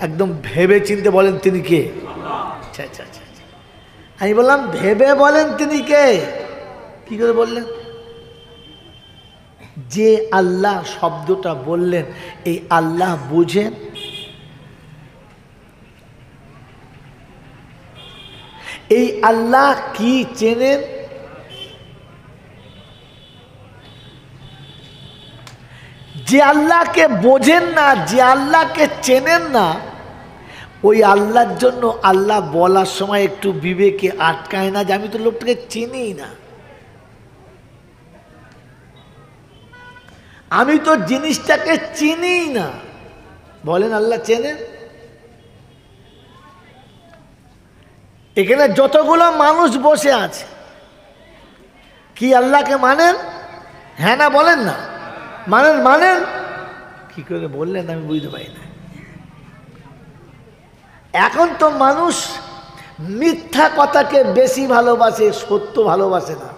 একদম ভেবে চিনতে বলেন তিনি কে? আচ্ছা আচ্ছা আচ্ছা, আমি বললাম ভেবে বলেন তিনি কে? কি করে বললেন? যে আল্লাহ শব্দটা বললেন, এই আল্লাহ বুঝেন? এই আল্লাহ কি চেনেন? যে আল্লাহকে বোঝেন না, যে আল্লাহকে চেনেন না, ওই আল্লাহর জন্য আল্লাহ বলার সময় একটু বিবেকে আটকায় না যে আমি তো লোকটাকে চিনি না, আমি তো জিনিসটাকে চিনি না। বলেন আল্লাহ চেনেন? এখানে যতগুলো মানুষ বসে আছে কি আল্লাহকে মানেন? হ্যাঁ না বলেন না? মানেন? মানেন কি করে বললেন আমি বুঝতে পারি না। এখন তো মানুষ মিথ্যা কথাকে বেশি ভালোবাসে, সত্য ভালোবাসে না।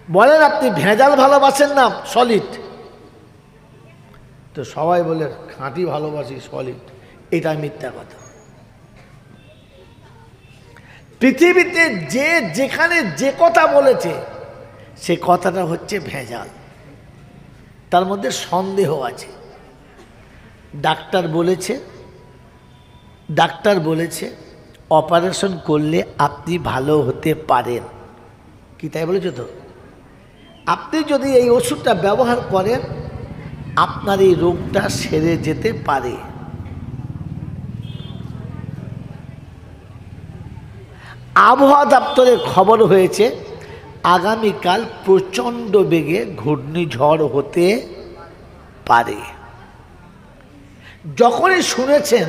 বলেন আপনি ভেজাল ভালোবাসেন না সলিড? তো সবাই বলে খাঁটি ভালোবাসি, সলিড। এটা মিথ্যা কথা। পৃথিবীতে যে যেখানে যে কথা বলেছে সে কথাটা হচ্ছে ভেজাল, তার মধ্যে সন্দেহ আছে। ডাক্তার বলেছে অপারেশন করলে আপনি ভালো হতে পারেন, কি তাই বলেছে তো? আপনি যদি এই ওষুধটা ব্যবহার করেন আপনার এই রোগটা সেরে যেতে পারে। আবহাওয়া দপ্তরে খবর হয়েছে আগামীকাল প্রচণ্ড বেগে ঘূর্ণিঝড় হতে পারে। যখনই শুনেছেন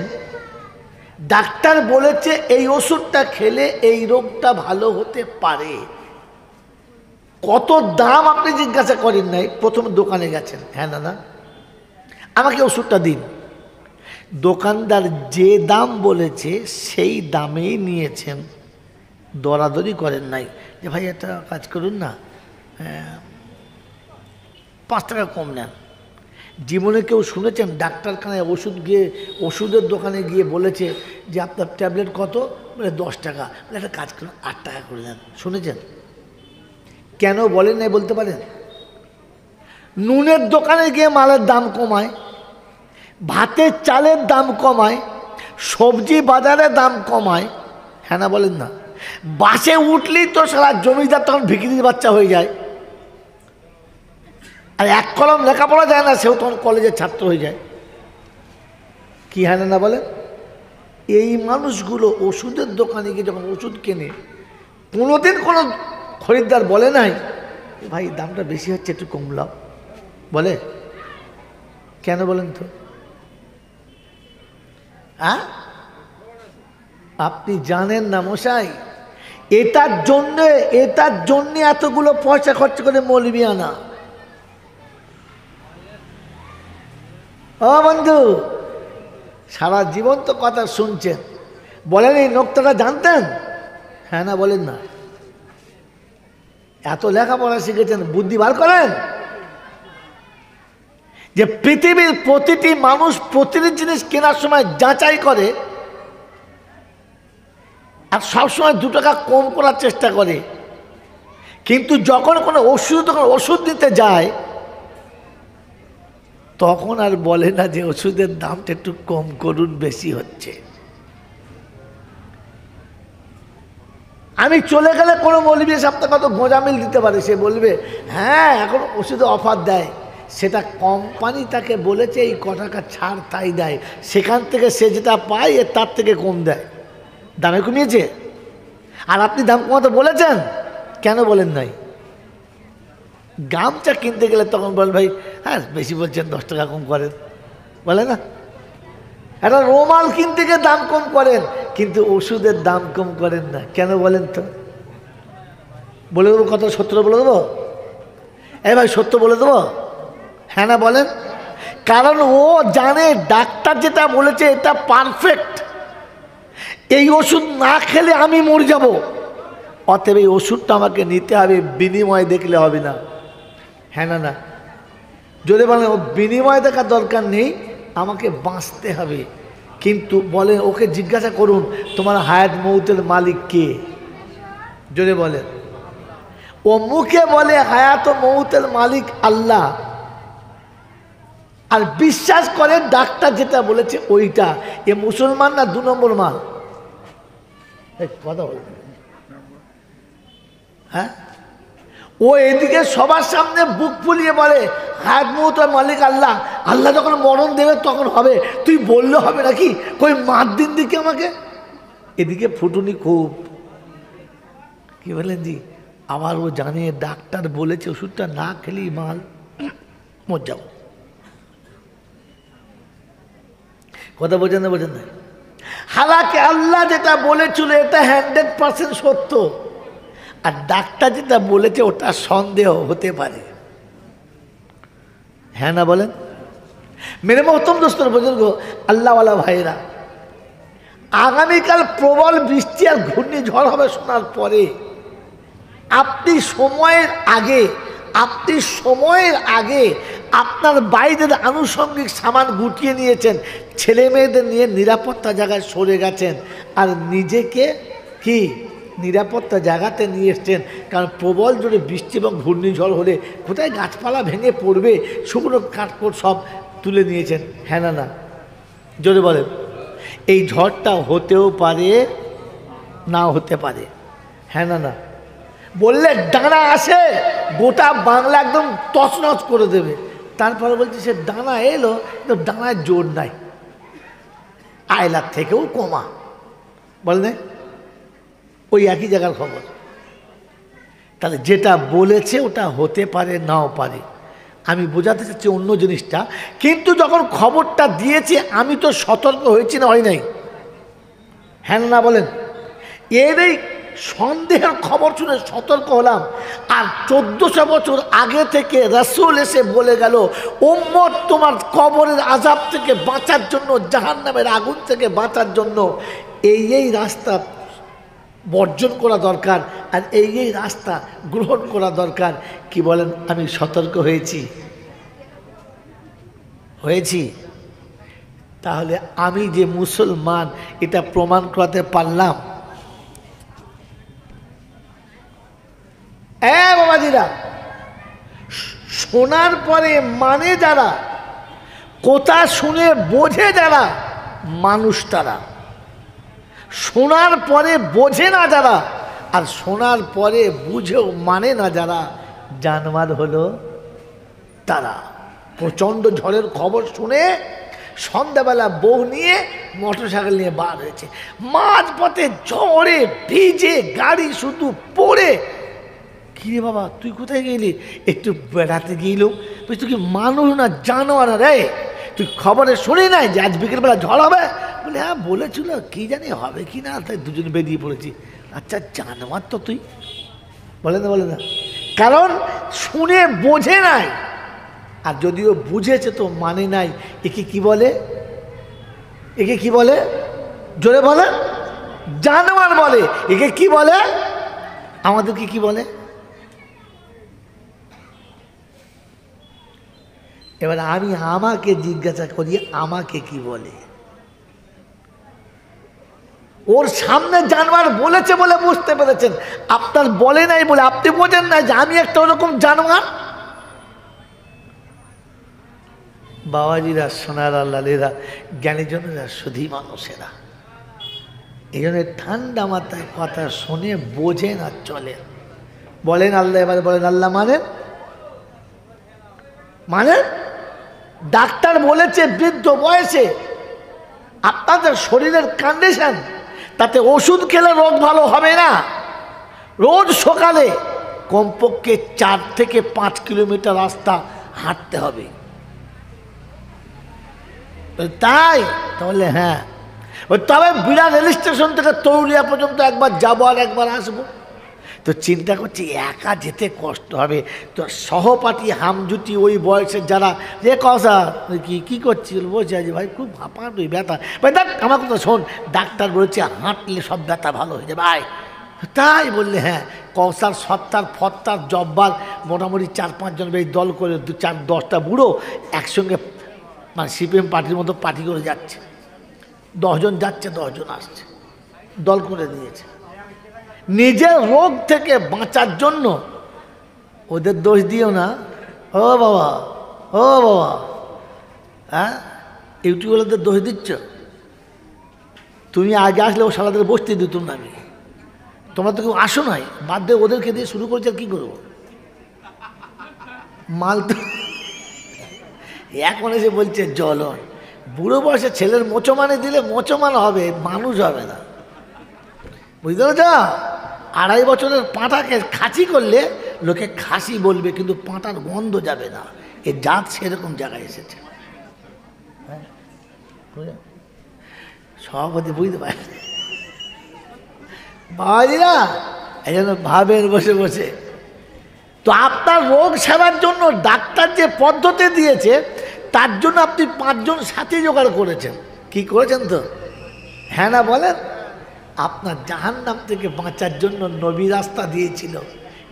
ডাক্তার বলেছে এই ওষুধটা খেলে এই রোগটা ভালো হতে পারে, কত দাম আপনি জিজ্ঞাসা করেন নাই? প্রথম দোকানে গেছেন, হ্যাঁ না আমাকে ওষুধটা দিন। দোকানদার যে দাম বলেছে সেই দামেই নিয়েছেন, দরাদরি করেন নাই যে ভাই একটা কাজ করুন না, 5 টাকা কম নেন। জীবনে কেউ শুনেছেন ডাক্তারখানায় ওষুধের দোকানে গিয়ে বলেছে যে আপনার ট্যাবলেট কত? বলে 10 টাকা। বলে একটা কাজ করুন 8 টাকা করে দেন। শুনেছেন? কেন বলেন নাই বলতে পারেন? নুনের দোকানে গিয়ে মালের দাম কমায়, ভাতের চালের দাম কমায়, সবজি বাজারে দাম কমায়, হ্যাঁ না বলেন না? বাসে উঠলেই তো সারা জমিদার তখন ভিখিরির বাচ্চা হয়ে যায়, আর এক কলম লেখাপড়া যায় না সেও তখন কলেজের ছাত্র হয়ে যায়। কি হ্যাঁ না বলেন? এই মানুষগুলো ওষুধের দোকানে গিয়ে যখন ওষুধ কেনে, কোনোদিন কোনো খরিদ্দার বলে নাই ভাই দামটা বেশি হচ্ছে একটু কমলাও? বলে? কেন বলেন তো? আপনি জানেন না মশাই, এটার জন্য এতগুলো পয়সা খরচ করে মৌলবি আনা। ও বন্ধু, সারা জীবন তো কথা শুনছেন, বলেন এই নোক্তাটা জানতেন? হ্যাঁ না বলেন না? এত লেখাপড়া শিখেছেন, বুদ্ধি বার করেন যে পৃথিবীর প্রতিটি মানুষ প্রতিটি জিনিস কেনার সময় যাচাই করে আর সবসময় 2 টাকা কম করার চেষ্টা করে, কিন্তু যখন কোনো ওষুধ নিতে যায় তখন আর বলে না যে ওষুধের দামটা একটু কম করুন, বেশি হচ্ছে। আমি চলে গেলে কোনো মৌলবি এসে আপনার কত গোঁজামিল দিতে পারে, সে বলবে হ্যাঁ এখন ওষুধে অফার দেয়, সেটা কোম্পানি তাকে বলেছে এই ক টাকা ছাড় তাই দেয়, সেখান থেকে সে যেটা পায় এর তার থেকে কম দেয়, দামে কমিয়েছে। আর আপনি দাম কমাতে বলেছেন, কেন বলেন নাই? গামছা কিনতে গেলে তখন বলেন ভাই হ্যাঁ বেশি বলছেন 10 টাকা কম করেন, বলে না? একটা রুমাল কিনতে গিয়ে দাম কম করেন, কিন্তু ওষুধের দাম কম করেন না, কেন বলেন তো? বলে দেবো কত? সত্য বলে দেবো? ভাই সত্য বলে দেবো? হ্যাঁ না বলেন? কারণ ও জানে ডাক্তার যেটা বলেছে এটা পারফেক্ট, এই ওষুধ না খেলে আমি মরে যাব, অতএব এই ওষুধটা আমাকে নিতে হবে, বিনিময় দেখলে হবে না। হ্যাঁ না? যদি বলেন ও বিনিময় দেখার দরকার নেই, আমাকে বাঁচতে হবে, কিন্তু বলে ওকে জিজ্ঞাসা করুন তোমার হায়াত মৌতের মালিক কে? জোরে বলেন। ও মুখে বলে হায়াত ও মৌতের মালিক আল্লাহ, আর বিশ্বাস করে ডাক্তার যেটা বলেছে ওইটা। এ মুসলমান না 2 নম্বর মাল? কথা বল। হ্যাঁ, ও এদিকে সবার সামনে বুক ফুলিয়ে বলে হায়াত মৌতের মালিক আল্লাহ, আল্লাহ যখন মরণ দেবে তখন হবে, তুই বললে হবে নাকি? কই মার দিন দিকে আমাকে। এদিকে ফুটুনি খুব, কি বলেন জি? আবার ও জানে ডাক্তার বলেছে ওষুধটা না খেলেই মাল মর যাও। কথা বোঝেন না? বোঝেন না? হালাকে আল্লাহ যেটা বলেছিল এটা 100% সত্য, আর ডাক্তার যেটা বলেছে ওটা সন্দেহ হতে পারে। হ্যাঁ না বলেন? মেরে মহতম দোস্তর বুজুর্গ, আল্লাহওয়ালা ভাইরা, আগামীকাল প্রবল বৃষ্টি আর ঘূর্ণিঝড় হবে শোনার পরে আপনি সময়ের আগে আপনার বাইরের আনুষঙ্গিক সামান গুটিয়ে নিয়েছেন, ছেলে মেয়েদের নিয়ে নিরাপত্তা জায়গায় সরে গেছেন, আর নিজেকে কি নিরাপত্তা জায়গাতে নিয়ে এসছেন। কারণ প্রবল জোরে বৃষ্টি এবং ঘূর্ণিঝড় হলে কোথায় গাছপালা ভেঙে পড়বে, শুকনো কাঠকোট সব তুলে নিয়েছেন। হ্যাঁ না? না জোরে বলেন। এই ঝড়টা হতেও পারে, নাও হতে পারে। হ্যাঁ না? না বললে ডানা আসে গোটা বাংলা একদম তছনছ করে দেবে। তারপরে বলছে সে ডানা এলো, কিন্তু ডানায় জোর নাই, আয়লার থেকেও কমা। বলেন ওই একই জায়গার খবর। তাহলে যেটা বলেছে ওটা হতে পারে, নাও পারে। আমি বোঝাতে চাচ্ছি অন্য জিনিসটা, কিন্তু যখন খবরটা দিয়েছে আমি তো সতর্ক হয়েছি না, হয় নাই? হ্যাঁ না বলেন? এর এই সন্দেহের খবর শুনে সতর্ক হলাম, আর 1400 বছর আগে থেকে রাসূল এসে বলে গেল উম্মত তোমার কবরের আযাব থেকে বাঁচার জন্য, জাহান্নামের আগুন থেকে বাঁচার জন্য এই রাস্তা বর্জন করা দরকার, আর এই রাস্তা গ্রহণ করা দরকার। কি বলেন? আমি সতর্ক হয়েছি। তাহলে আমি যে মুসলমান এটা প্রমাণ করাতে পারলাম। বাবাজিরা, শোনার পরে মানে যারা, কথা শুনে বোঝে যারা, মানুষ তারা। শোনার পরে বোঝে না যারা, আর শোনার পরে বুঝেও মানে না যারা, জানোয়ার হলো তারা। প্রচণ্ড ঝড়ের খবর শুনে সন্ধ্যাবেলা বউ নিয়ে মোটরসাইকেল নিয়ে বার হয়েছে, মাঝপথে ঝড়ে ভিজে গাড়ি শুধু পড়ে। কিরে বাবা তুই কোথায় গেলি? একটু বেড়াতে গেলাম। তুই কি মানুষ না জানোয়ার রে? তুই খবরে শুনি নাই যে আজ বিকেলবেলা ঝড় হবে? বলে হ্যাঁ বলেছিল, কি জানি হবে কি না, তাই দুজন বেরিয়ে পড়েছি। আচ্ছা জানোয়ার তো তুই। বলে না, কারণ শুনে বোঝে নাই, আর যদিও বুঝেছে তো মানে নাই। একে কি বলে? জোরে বলে জানোয়ার বলে। একে কি বলে? আমাদেরকে কি বলে? এবার আমি আমাকে জিজ্ঞাসা করি আমাকে কি বলে? ওর সামনে জানোয়ার বলেছে বলে বুঝতে পেরেছেন, আপনার বলে নাই বলে আপনি বোঝেন না যে আমি একটা ওরকম জানোয়ার। বাবাজিরা, সোনার আল্লাহরা, জ্ঞানীজনেরা, শুধু মানুষেরা, এই জন্য ঠান্ডা মাথায় কথা শুনে বোঝেন আর চলেন। বলেন আল্লাহ, এবারে বলেন আল্লাহ মানে ডাক্তার বলেছে বৃদ্ধ বয়সে আপনাদের শরীরের কন্ডিশন, তাতে ওষুধ খেলে রোগ ভালো হবে না। রোজ সকালে কমপক্ষে 4 থেকে 5 কিলোমিটার রাস্তা হাঁটতে হবে। তাই তাহলে হ্যাঁ, তবে বিরাট রেল স্টেশন থেকে তরুলিয়া পর্যন্ত একবার যাবো আর একবার আসবো। তো চিন্তা করছি একা যেতে কষ্ট হবে, তো সহপাঠী হামজুটি ওই বয়সের যারা, যে কসা কি করছি বলছে আজ ভাই খুব হাঁপাহাঁপি ব্যথা। ভাই দেখ আমার কথা শোন, ডাক্তার বলেছে হাঁটলে সব ব্যথা ভালো হয়ে যাবে। ভাই তাই বললে হ্যাঁ, কৌসার সত্তার ফত্তার জব্বার মোটামুটি 4-5 জন এই দল করে 2-4-10টা বুড়ো একসঙ্গে মানে সিপিএম পার্টির মতো পার্টি করে যাচ্ছে, 10 জন যাচ্ছে 10 জন আসছে, দল করে দিয়েছে। নিজের রোগ থেকে বাঁচার জন্য ওদের দোষ দিও না। ও বাবা, ও বাবা, হ্যাঁ ইউটিউবওয়ালাদের দোষ দিচ্ছ। তুমি আগে আসলে ও শালাদের বসতে দিতুম না আমি। তোমরা তো কেউ আসো নাই, বাদ দিয়ে ওদেরকে দিয়ে শুরু করেছে, আর কী করবো? মাল তো এখন এসে বলছে জ্বলন। বুড়ো বয়সে ছেলের মোচমানে দিলে মোচমান হবে, মানুষ হবে না, বুঝতে পেরেছ? 2.5 বছরের পাঁটাকে খাসি করলে লোকে খাসি বলবে, কিন্তু পাঁটার গন্ধ যাবে না। এ জাত সেরকম জায়গায় এসেছে। হ্যাঁ, সভাপতি বুঝতে পারে বাবাজি না, এই জন্য ভাবেন বসে বসে। তো আপনার রোগ সেবার জন্য ডাক্তার যে পদ্ধতি দিয়েছে, তার জন্য আপনি 5 জন সাথী জোগাড় করেছেন। কি করেছেন তো? হ্যাঁ না বলেন? আপনার জাহান্নাম থেকে বাঁচার জন্য নবী রাস্তা দিয়েছিল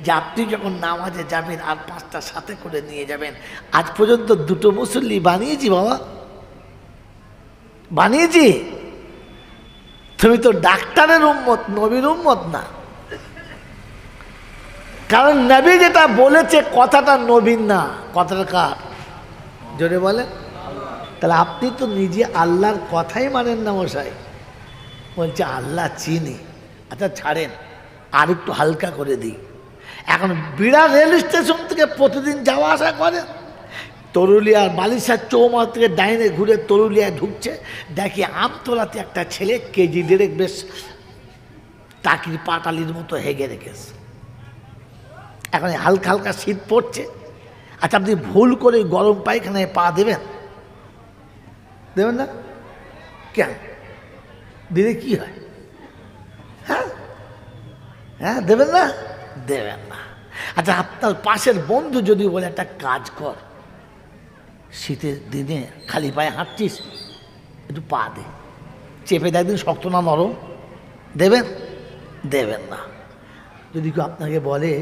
যে আপনি যখন নামাজে যাবেন আর 5টা সাথে করে নিয়ে যাবেন। আজ পর্যন্ত 2টো মুসল্লি বানিয়েছি বাবা, বানিয়েছি। তুমি তো ডাক্তারের উম্মত, নবীর উম্মত না। কারণ নবী যেটা বলেছে কথাটা নবীর না, কথাটা কার? জোরে বলে। তাহলে আপনি তো নিজে আল্লাহর কথাই মানেন না মশাই। বলছে আল্লাহ চিনি। আচ্ছা ছাড়েন, আর একটু হালকা করে দিই। এখন বিরাট রেল স্টেশন থেকে প্রতিদিন যাওয়া আসা করেন, তরুলিয়ার বালিশার চৌমাথা থেকে ডাইনে ঘুরে তরুলিয়ায় ঢুকছে, দেখি আমতলাতে একটা ছেলে কেজি 1.5 বেশ টাকির পাটালির মতো হেগে রেখেছে। এখন হালকা হালকা শীত পড়ছে। আচ্ছা আপনি ভুল করে গরম পায়খানায় পা দেবেন? দেবেন না কেন? দিলে কি হয়? হ্যাঁ হ্যাঁ, দেবেন না? দেবেন না। আচ্ছা আপনার পাশের বন্ধু যদি বলে একটা কাজ কর, শীতের দিনে খালি পায়ে হাঁটছিস, একটু পা দে, চেপে দেখ দিন শক্ত না নরম, দেবেন? দেবেন না। যদি কেউ আপনাকে বলে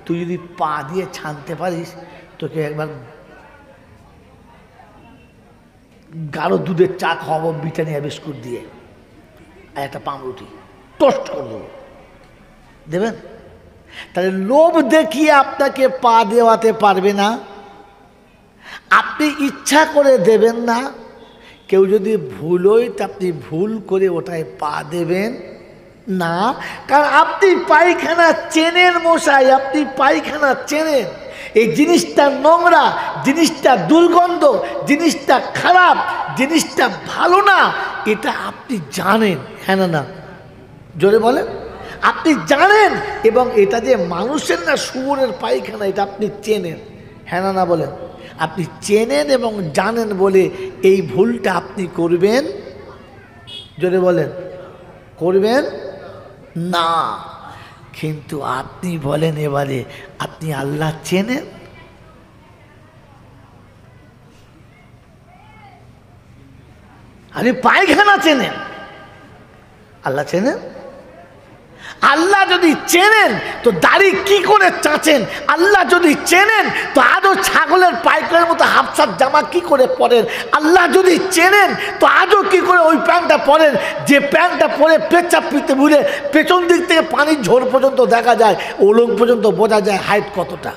তুই যদি পা দিয়ে ছানতে পারিস, তোকে একবার গাঢ় দুধের চা খাওয়াবো ব্রিটানিয়া বিস্কুট দিয়ে, আর একটা পাউরুটি টোস্ট করে দেবো, দেবেন? তাহলে লোভ দেখিয়ে আপনাকে পা দেওয়াতে পারবে না, আপনি ইচ্ছা করে দেবেন না। কেউ যদি ভুলোয়, তা আপনি ভুল করে ওটায় পা দেবেন না। কারণ আপনি পায়খানা চেনেন মশাই, আপনি পায়খানা চেনেন। এই জিনিসটা নোংরা, জিনিসটা দুর্গন্ধ, জিনিসটা খারাপ, জিনিসটা ভালো না, এটা আপনি জানেন। হ্যাঁ না? না জোরে বলেন। আপনি জানেন, এবং এটা যে মানুষের না শুয়োরের পায়খানা, এটা আপনি চেনেন। হ্যাঁ না? না বলেন। আপনি চেনেন এবং জানেন বলে এই ভুলটা আপনি করবেন, জোরে বলেন, করবেন না। কিন্তু আপনি বলেন এবারে আপনি আল্লাহ চেনেন, আপনি পায়খানা চেনেন, আল্লাহ চেনেন? আল্লাহ যদি চেনেন তো দাড়ি কি করে চাচেন? আল্লাহ যদি চেনেন তো আজও ছাগলের পায়খানার মতো হাফসার জামা কি করে পরেন? আল্লাহ যদি চেনেন তো আজও কি করে ওই প্যান্টটা পরেন, যে প্যান্টটা পরে পেঁচা পিতে ভুলে পেছন দিক থেকে পানির ঝোর পর্যন্ত দেখা যায়, ওলং পর্যন্ত বোঝা যায় হাইট কতটা।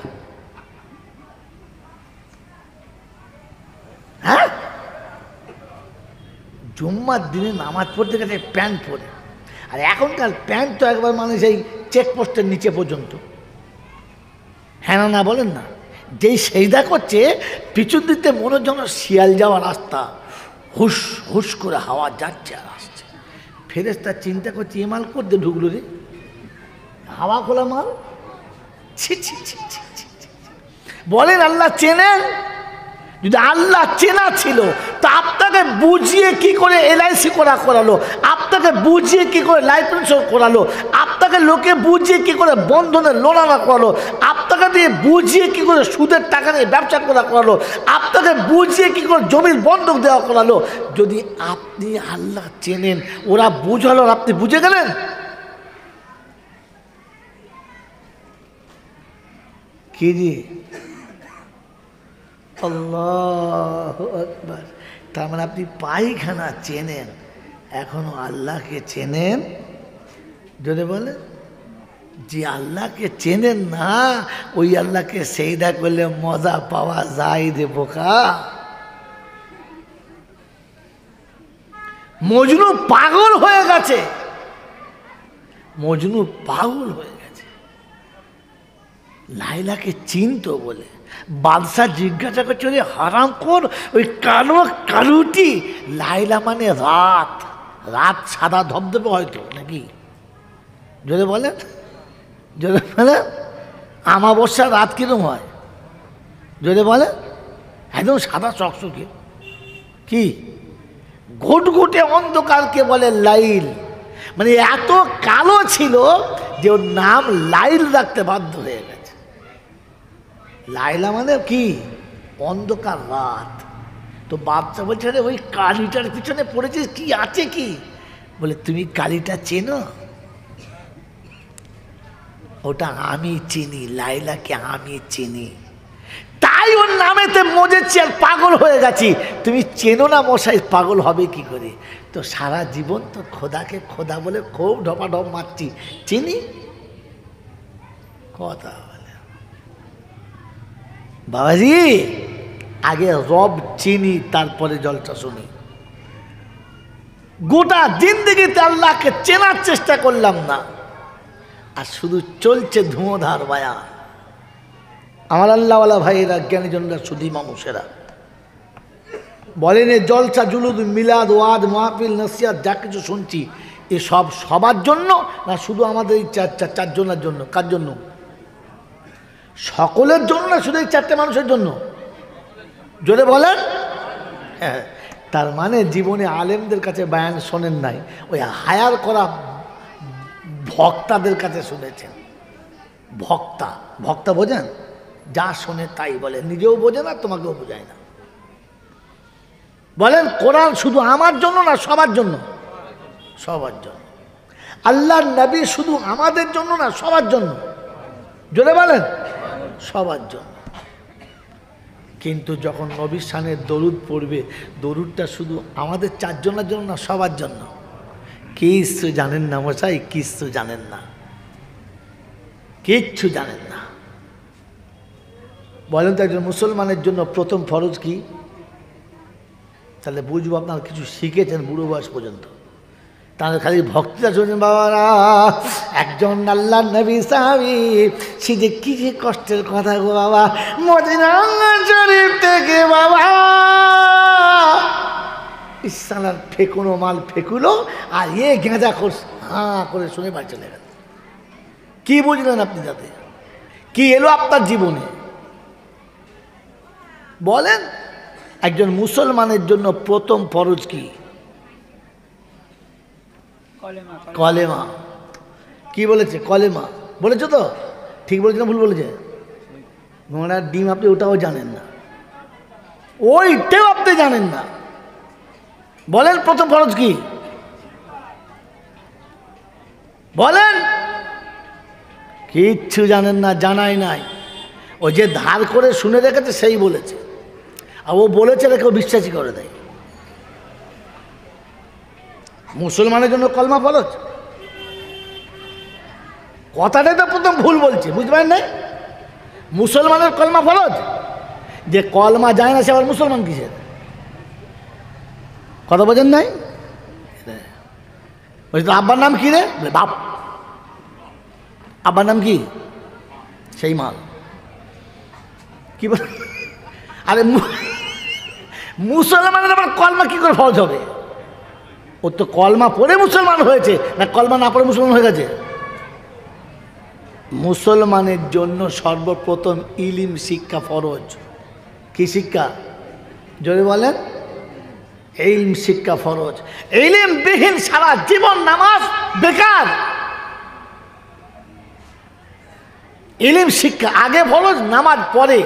হ্যাঁ, জুম্মার দিনে নামাজ পড়তে গেছে প্যান্ট পরে, আর এখনকার প্যান্ট তো একবার মানে সেই চেকপোস্টের নিচে পর্যন্ত। হ্যাঁ না? না বলেন না। যেই সেইদা করছে পিছন দিতে মনে যেন শিয়াল যাওয়ার রাস্তা, হুস হুস করে হাওয়া যাচ্ছে আর আসছে। ফেরেশতা চিন্তা করছে এ মাল করতে ঢুকলো রে, হাওয়া খোলা মাল। ছি ছি ছি ছি ছি। বলেন আল্লাহ চেনেন? যদি আল্লাহ চেনা ছিল তা আপনাকে বুঝিয়ে কি করে এলআইসি করালো, আপনাকে বুঝিয়ে কি করে লাইফ ইন্স্যুরেন্স করালো, আপনাকে লোকে বুঝিয়ে কি করে বন্ধনের লোন আনা করালো, আপনাকে দিয়ে বুঝিয়ে কি করে সুদের টাকা নিয়ে ব্যবসা করালো, আপনাকে বুঝিয়ে কি করে জমির বন্ধক দেওয়া করালো। যদি আপনি আল্লাহ চেনেন, ওরা বুঝালো আর আপনি বুঝে গেলেন, কি জি? আল্লাহু আকবার। তার মানে আপনি পায়খানা চেনেন, এখনো আল্লাহকে চেনেন? যদি বলে যে আল্লাহকে চেনেন না, ওই আল্লাহকে সেইদা করলে মজা পাওয়া যায় রে বোকা। মজনু পাগল হয়ে গেছে, মজনু পাগল হয়ে গেছে। লাইলাকে চিনতো বলে বাদশা জিজ্ঞাসা করছে, ওই হারামখোর, ওই কালো কালুটি লাইলা মানে রাত, রাত সাদা ধবধবে হয়তো নাকি? যদি বলেন, যদি বলেন আমাবস্যার রাত কিরম হয়? যদি বলে একদম সাদা চকচকে, কি ঘুটঘুটে অন্ধকারকে বলে লাইল। মানে এত কালো ছিল যে ওর নাম লাইল রাখতে বাধ্য হয়ে গেছে। লাইলা মানে কি? অন্ধকার রাত। তো বাচ্চা বলছে, রে ওই কালিটার পিছনে পড়েছিস, কি আছে কি? বলে তুমি কালিটা চেনো? ওটা আমি চিনি, লাইলাকে আমি চিনি, তাই ওর নামেতে মজেছি আর পাগল হয়ে গেছি। তুমি চেনো না মশাই, পাগল হবে কি করে? তো সারা জীবন তো খোদাকে খোদা বলে খুব ঢপাঢপ মারছি, চিনি কথা বলে। বাবাজি আগে রব চিনি, তারপরে জলটা শুনি। গোটা জিন্দেগিতে আল্লাহকে চেনার চেষ্টা করলাম না, আর শুধু চলছে ধুঁয়োধার বায়া। আমার আল্লাহওয়ালা ভাইয়েরা, জ্ঞানীজনরা, শুধু মানুষেরা বলেন, জলসা জুলুদ মিলাদ ওয়াদ মাহফিল নসিহাত যা কিছু শুনছি, এ সব সবার জন্য না শুধু আমাদের এই চারজনের জন্য? কার জন্য? সকলের জন্য না শুধু এই চারটে মানুষের জন্য? জোরে বলেন। হ্যাঁ, তার মানে জীবনে আলেমদের কাছে বায়ান শোনেন নাই, ওই হায়ার করা ভক্তাদের কাছে শুনেছেন। ভক্তা, ভক্তা বোঝেন? যা শোনে তাই বলে, নিজেও বোঝে না, তোমাকেও বোঝায় না। বলেন কোরআন শুধু আমার জন্য না সবার জন্য? সবার জন্য। আল্লাহর নবী শুধু আমাদের জন্য না সবার জন্য? জোরে বলেন, সবার জন্য। কিন্তু যখন নবীর শানে দরুদ পড়বে, দরুদটা শুধু আমাদের চারজনের জন্য না সবার জন্য? কিচ্ছু জানেন না মশাই, কিচ্ছু জানেন না, কিচ্ছু জানেন না। বলেন তো একজন মুসলমানের জন্য প্রথম ফরজ কি? তাহলে বুঝবো আপনারা কিছু শিখেছেন বুড়ো বয়স পর্যন্ত। তাহলে খালি ভক্তিটা শুনেন বাবারা, একজন আল্লাহর নবী সাহাবী, সে যে কি যে কষ্টের কথা গো বাবা, মদিনা শরীফ থেকে বাবা ইসালার ফেকুনো মাল ফেকুলো, আর গেঁজা খোর হাঁ করে শুনে বাড়ি চলে গেল। কি বুঝলেন আপনি তাতে? কি এলো আপনার জীবনে? বলেন একজন মুসলমানের জন্য প্রথম ফরজ কি? কলেমা। কি বলেছে? কলেমা বলেছে তো? ঠিক বলেছে না ভুল বলেছে? ঘোড়ার ডিম আপনি ওটাও জানেন না, ওইটাও আপনি জানেন না। বলেন প্রথম ফরজ কি? বলেন। কিচ্ছু জানেন না, জানাই নাই। ও যে ধার করে শুনে রেখেছে সেই বলেছে, আর ও বলেছে রেখে ও বিশ্বাসই করে দেয়। মুসলমানের জন্য কলমা ফরজ, কথাটাই তো প্রথম ভুল বলছে, বুঝতে পারেন নাই? মুসলমানের কলমা ফরজ, যে কলমা যায় না সে আবার মুসলমান কিসের? কথা বোঝেন নাই? বলছি আব্বার নাম কি রে? বাপ। আব্বার নাম কি? সেই মাল। কি বল? আরে মুসলমানের আবার কলমা কি করে ফরজ হবে? ও তো কলমা পড়ে মুসলমান হয়েছে, না কলমা না পড়ে মুসলমান হয়ে গেছে? মুসলমানের জন্য সর্বপ্রথম ইলিম শিক্ষা ফরজ। কি শিক্ষা? যদি বলেন ইলম শিক্ষা ফরজ। ইলম বিহীন সারা জীবন নামাজ বেকার। ইলম শিক্ষা আগে ফরজ, নামাজ পরে।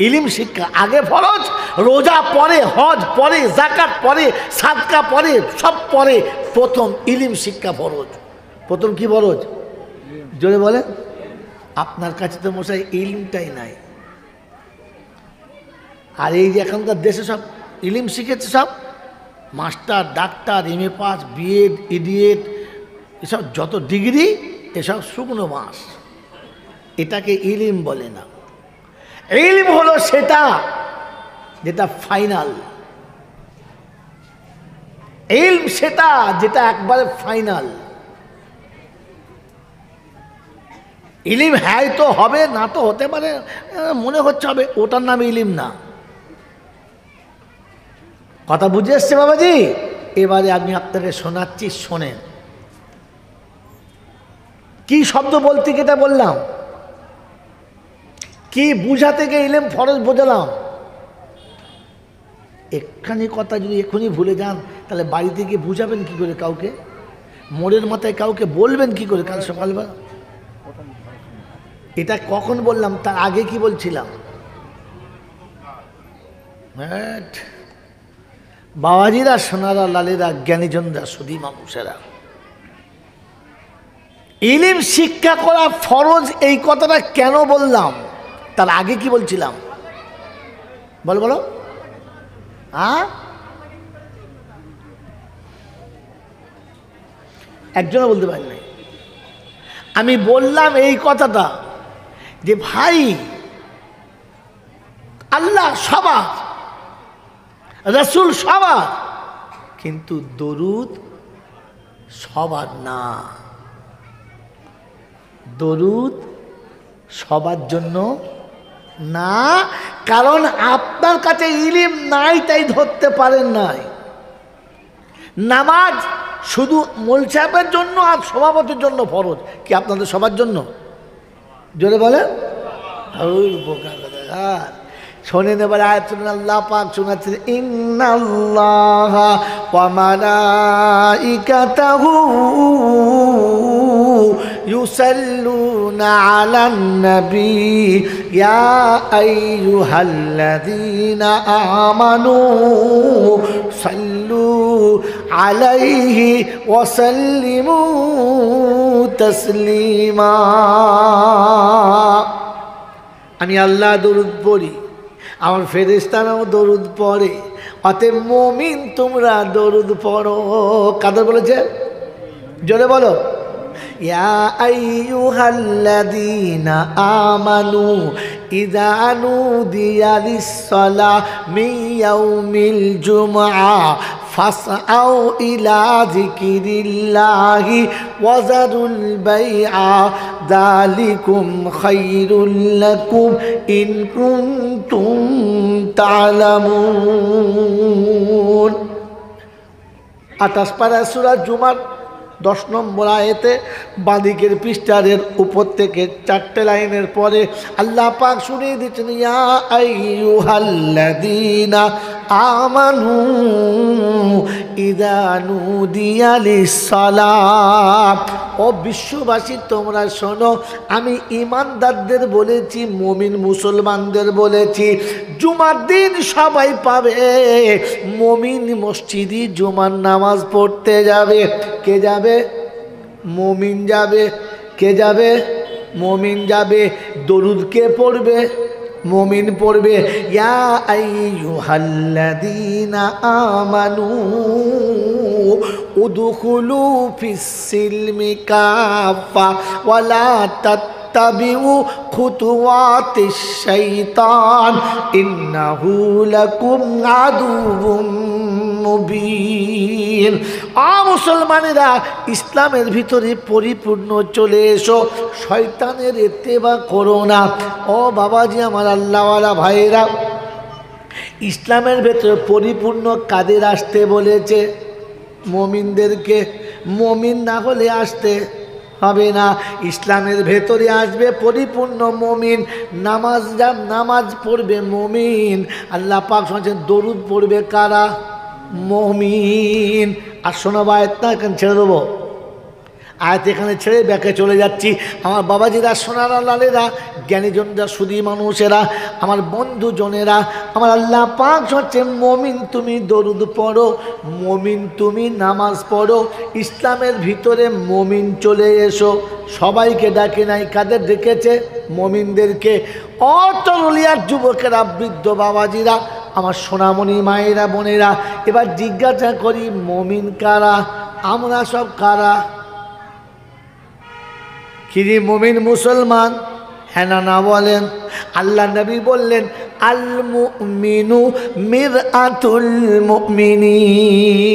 ইলম শিক্ষা আগে ফরজ, রোজা পরে, হজ পরে, যাকাত পরে, সাদকা পরে, সব পরে। প্রথম ইলম শিক্ষা ফরজ। প্রথম কি ফরজ? জোরে বলেন। আপনার কাছে তো মশাই ইলমটাই নাই। আর এই যে এখনকার দেশে সব ইলিম শিখেছে সব master, doctor, MA pass, BEd, EDiet, এসব যত ডিগ্রি এসব শুকনো মাস। এটাকে ইলিম বলে না। ইলম হলো সেটা যেটা ফাইনাল। ইলম সেটা যেটা একবারে ফাইনাল। ইলিম হ্যাঁ তো হবে, না তো হতে পারে, মনে হচ্ছে হবে, ওটার নাম ইলিম না। কথা বুঝে এসছে বাবাজি? এবারে আমি আপনাকে শোনাচ্ছি, শোনেন। কি শব্দ বলতে কেটা বললাম, কি বুঝাতে গিয়ে ইলিম ফরজ বোঝালাম। একখানি কথা যদি এখনই ভুলে যান তাহলে বাড়িতে গিয়ে বুঝাবেন কি করে কাউকে? মোড়ের মাথায় কাউকে বলবেন কি করে কাল সকালবেলা? এটা কখন বললাম, তার আগে কি বলছিলাম? বাবাজিরা, সোনারা, লালেরা, জ্ঞানীজনরা, সুধী মানুষেরা, ইলিম শিক্ষা করা ফরজ এই কথাটা কেন বললাম? তার আগে কি বলছিলাম বলো বলো? একজনও বলতে পারেন নাই। আমি বললাম এই কথাটা যে ভাই, আল্লাহ সবার, রাসূল সবার, কিন্তু দরুদ সবার না। দরুদ সবার জন্য না, কারণ আপনার কাছে ইলিম নাই তাই ধরতে পারেন নাই। নামাজ শুধু মোল সাহেবের জন্য আর সভাপতির জন্য ফরজ, কি আপনাদের সবার জন্য? জোরে বলে শোনেন। এবার আয়াতুল আল্লাহ পাক শোনাচ্ছেন, ইন্নাল্লাহা ওয়া মালাইকাতাহু ইউসাল্লুনা আলান নবী ইয়া আইয়ুহাল্লাযীনা আমানু সাল্লু আলাইহি ওয়া সাল্লিমু তাসলিমা। আমি আল্লাহ দরুদ পড়ি, আমার ফেরেশতারাও দরুদ পড়ে, অতএব মুমিন তোমরা দরুদ পড়ো। কাদের বলেছে? জোরে বলো। ইয়া আইয়ুহাল্লাযীনা আমানু ইযা নুদিয়া লিস-সালাহ মিন ইয়াউমিল জুমআ ফাসআউ ইলা যিকিরিল্লাহি ওয়া যারুল বাইআ যালিকুম খায়রুল লাকুম ইন কুনতুম তা'লামুন। 28 পারা সূরা জুমার 10 নম্বর আয়াতে বাঁদিকের পৃষ্ঠারের উপর থেকে 4টে লাইনের পরে আল্লাহ পাক শুনিয়ে দিচ্ছেন, ইয়া আইয়ুহাল্লাযীনা আমানু ইযা নুদিয়া লিস-সালাহ। ও বিশ্ববাসী তোমরা শোনো, আমি ঈমানদারদের বলেছি, মুমিন মুসলমানদের বলেছি, জুমার দিন সবাই পাবে। মুমিন মসজিদে জুমার নামাজ পড়তে যাবে। কে যাবে? মুমিন যাবে। কে যাবে? মুমিন যাবে। দরুদ কে পড়বে? মুমিন পড়বে। ইয়া আইয়ুহাল্লাযীনা আমানু উদখুলু ফিস-সিলমি কাফা ওয়া লা তাত্তাবিউ খুতুওয়াতিশ শাইতান ইন্নাহু লাকুম আদুউম মুবিন। মুসলমানেরা, ইসলামের ভিতরে পরিপূর্ণ চলে এসো, শয়তানের ইত্তেবা করো না। ও বাবাজি, আমার আল্লাহওয়ালা ভাইরা, ইসলামের ভেতরে পরিপূর্ণ কাদের আসতে বলেছে? মুমিনদেরকে। মুমিন না হলে আসতে হবে না। ইসলামের ভেতরে আসবে পরিপূর্ণ মুমিন। নামাজ পড়বে মুমিন। আল্লাহ পাক বলেছেন দরুদ পড়বে কারা? মুমিন। আর শোনাবো আয়াতটা, এখানে ছেড়ে দেবো। আয়াত এখানে ছেড়ে ব্যাকে চলে যাচ্ছি। আমার বাবাজিরা, সোনারা, লালেরা, জ্ঞানীজনরা, সুধী মানুষেরা, আমার বন্ধুজনেরা, আমার আল্লাহ পাক হচ্ছে মুমিন তুমি দরুদ পড়ো, মুমিন তুমি নামাজ পড়ো। ইসলামের ভিতরে মুমিন চলে এসো। সবাইকে ডাকে নাই, কাদের ডেকেছে? মুমিনদেরকে। তরুলিয়ার যুবকেরা, বৃদ্ধ বাবাজিরা, আমার সোনামণি মায়েরা বোনেরা, এবার জিজ্ঞাসা করি মুমিন কারা? আমরা সব কারা? কি মুমিন মুসলমান? হ্যাঁ না না বলেন? আল্লাহ নবী বললেন আল মুমিনু মিরআতুল মুমিনিন।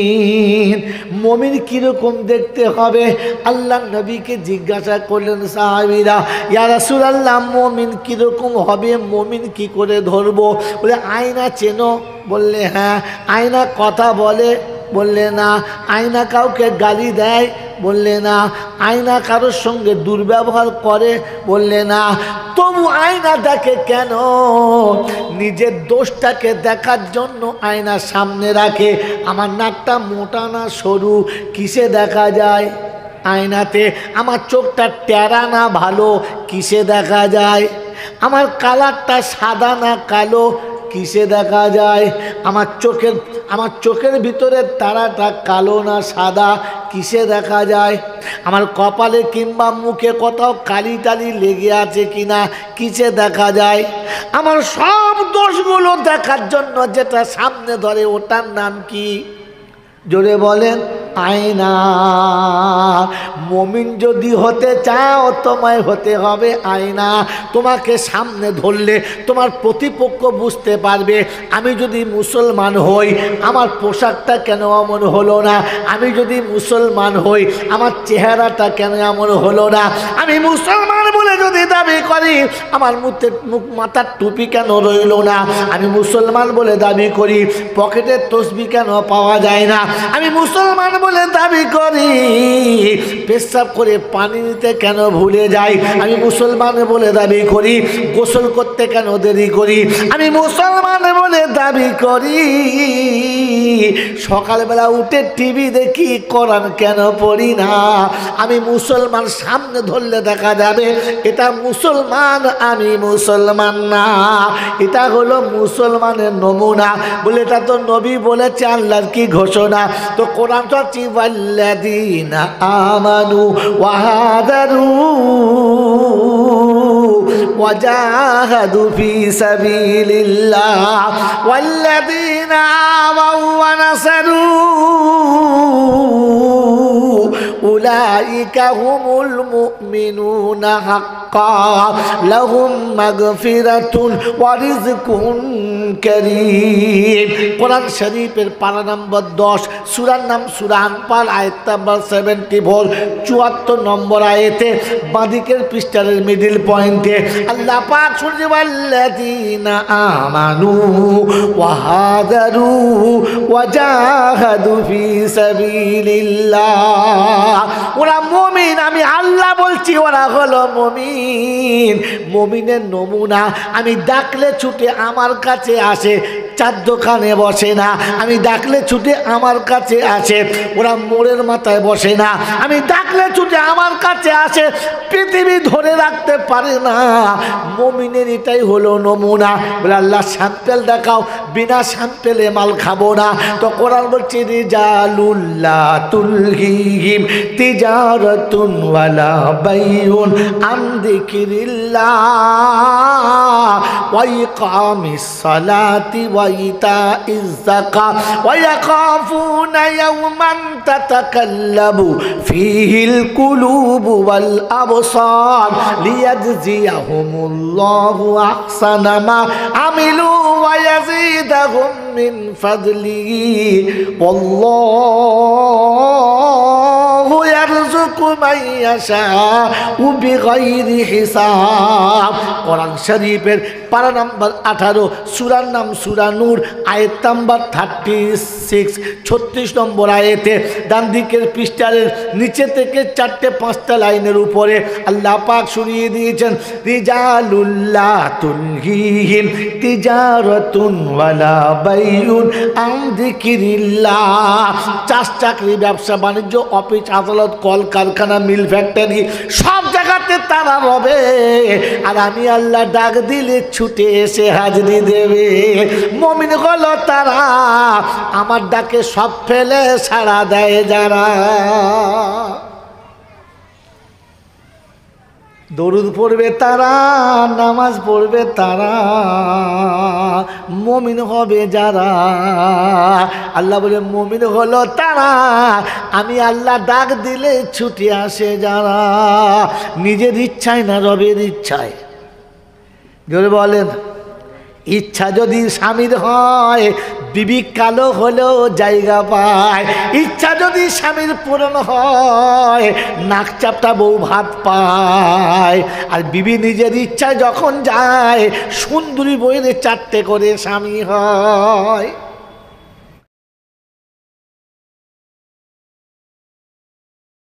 মুমিন কিরকম দেখতে হবে? আল্লাহ নবীকে জিজ্ঞাসা করলেন সাহাবীরা, ইয়া রাসূলুল্লাহ মুমিন কিরকম হবে? মুমিন কি করে ধরবো? বলে আয়না চেনো? বললে হ্যাঁ। আয়না কথা বলে? বললে না। আয়না কাউকে গালি দেয়? বললে না। আয়না কারোর সঙ্গে দুর্ব্যবহার করে? বললে না। তবু আয়না দেখে কেন? নিজের দোষটাকে দেখার জন্য আয়না সামনে রাখে। আমার নাকটা মোটা না সরু, কিসে দেখা যায়? আয়নাতে। আমার চোখটা টেরা না ভালো, কিসে দেখা যায়? আমার কালারটা সাদা না কালো, কিসে দেখা যায়? আমার চোখের ভিতরে তারাটা কালো না সাদা, কিসে দেখা যায়? আমার কপালে কিংবা মুখে কোথাও কালি টালি লেগে আছে কিনা, কিসে দেখা যায়? আমার সব দোষগুলো দেখার জন্য যেটা সামনে ধরে ওটার নাম কি? জোরে বলেন। আয়না। মুমিন যদি হতে চাও তোমায় হতে হবে আয়না। তোমাকে সামনে ধরলে তোমার প্রতিপক্ষ বুঝতে পারবে আমি যদি মুসলমান হই আমার পোশাকটা কেন এমন হলো না, আমি যদি মুসলমান হই আমার চেহারাটা কেন এমন হলো না, আমি মুসলমান বলে যদি দাবি করি আমার মাথার টুপি কেন রইল না, আমি মুসলমান বলে দাবি করি পকেটের তসবি কেন পাওয়া যায় না, আমি মুসলমান বলে দাবি করি পেশাব করে পানি নিতে কেন ভুলে যাই, আমি মুসলমান বলে দাবি করি গোসল করতে কেন দেরি করি, আমি মুসলমান বলে দাবি করি সকালবেলা উঠে টিভি দেখি কোরআন কেন পড়ি না, আমি মুসলমান সামনে ধরলে দেখা যাবে এটা মুসলমান আমি মুসলমান না, এটা হলো মুসলমানের নমুনা। বলে এটা তো নবী বলেছে আল্লাহর কি ঘোষণা, তো কোরআন তো ওয়াল্লাযীনা আমানু ওয়া হাদারু ওয়াজাহাদু ফি সাবিলিল্লাহ ওয়াল্লাযীনা আমাউ ওয়া নাসারু উলাইকা হুমুল মুমিনুনা হাক্কান লাহুম মাগফিরাতুন ওয়া রিজকুন কারীম। কোরআন শরীফের পারা নম্বর 10 সূরার নাম সূরা আনফাল আয়াত নাম্বার 74 74 নম্বর আয়াতে বাঁদিকের পৃষ্ঠার মিডল পয়েন্টে আল্লাহ পাক শুনছে ওয়াল্লাযীনা আমানু ওয়া হাদারু ওয়া জাহাদু ফি সাবিলিল্লাহ, ওরা মুমিন, আমি আল্লাহ বলছি ওরা হলো মুমিন। মুমিনের নমুনা আমি ডাকলে ছুটে আমার কাছে আসে, চার দোকানে বসে না, আমি ডাকলে ছুটে আমার কাছে আসে, ওরা মোড়ের মাথায় বসে না, আমি ডাকলে ছুটে আমার কাছে আসে, পৃথিবী ধরে রাখতে পারে না। মুমিনের এটাই হলো নমুনা। বলে আল্লাহ স্যাম্পেল দেখাও, বিনা স্যাম্পেলে মাল খাবো না। তো কোরআন বলছে রিজালুল্লাহ তুলহিহিম তিজারাতুন ওয়ালা বাইউন আন যিকরিল্লাহ ওয়া ইকামিস সালাতি ওয়া ইতাইজ যাকাত ওয়া ইয়াখাফুনা ইয়াওমান তাতাকাল্লাবু ফীহিল কুলুবু ওয়াল আবসার লিয়াজজিয়াহুমুল্লাহু আহসানা মা আমিলু ওয়া ইয়াজিদাহুম মিন ফাদলিহি ওয়াল্লাহু ইয়ারযুকু মান ইয়াশাউ বিগাইরি হিসাব। কোরআন শরীফের পারা নাম্বার 18 সূরার নাম সূরা নূর আয়াত নাম্বার 36 36 নম্বর আয়াতে ডান দিকের পৃষ্ঠার নিচে থেকে 4টে 5টা লাইনের উপরে আল্লাহ পাক শুনিয়ে দিয়েছেন রিজালুল্লাহ তুলহিহিম তিজারাতুন ওয়ালা বাইউন আন যিকরিল্লাহ। চাকরি ব্যবসা বাণিজ্য অফিস আদালত কল কারখানা মিল ফ্যাক্টরি সব জায়গাতে তারা রবে, আর আমি আল্লাহ ডাক দিলে ছুটে এসে হাজরি দেবে। মুমিন হলো তারা আমার ডাকে সব ফেলে সাড়া দেয় যারা। দরুদ পড়বে তারা, নামাজ পড়বে তারা, মুমিন হবে যারা। আল্লাহ বলে মুমিন হলো তারা, আমি আল্লাহ ডাক দিলে ছুটে আসে যারা, নিজের ইচ্ছায় না রবের ইচ্ছায়। জোরে বলেন। ইচ্ছা যদি স্বামীর হয়, বিবি কালো হলেও জায়গা পায়। ইচ্ছা যদি স্বামীর পূরণ হয়, নাক চাপটা বউ ভাত পায়। আর বিবি নিজের ইচ্ছায় যখন যায়, সুন্দরী বইয়ের 4টে করে স্বামী হয়।